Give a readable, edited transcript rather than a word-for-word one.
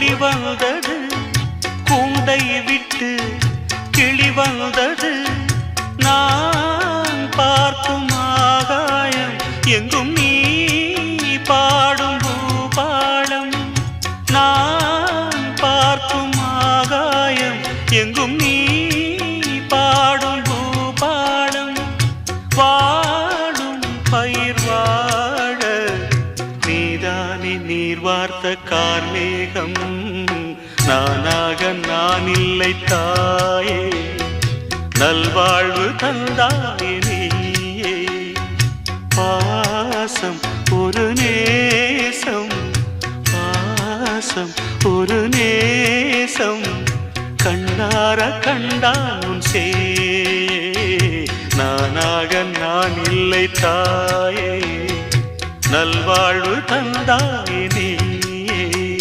ஒளி வந்தது கூண்டை விட்டு கிளி வந்தது நான் பார்க்கும் ஆகாயம் எங்கும் நீ பாடும் பூபாலம் நான் பார்க்கும் ஆகாயம் எங்கும் நீ பாடும் பூபாலம் வாடும் பயிர் வாழ நீதானே நீர் வார்த்த கார்மேகம் நானாக நான் இல்லை தாயே நல்வாழ்வு தந்தாயே நீயே பாசம் ஒரு நேசம் பாசம் ஒரு நேசம் கண்ணார கண்டான் சே நானாக நான் இல்லை தாயே நல்வாழ்வு தந்தாயே நீ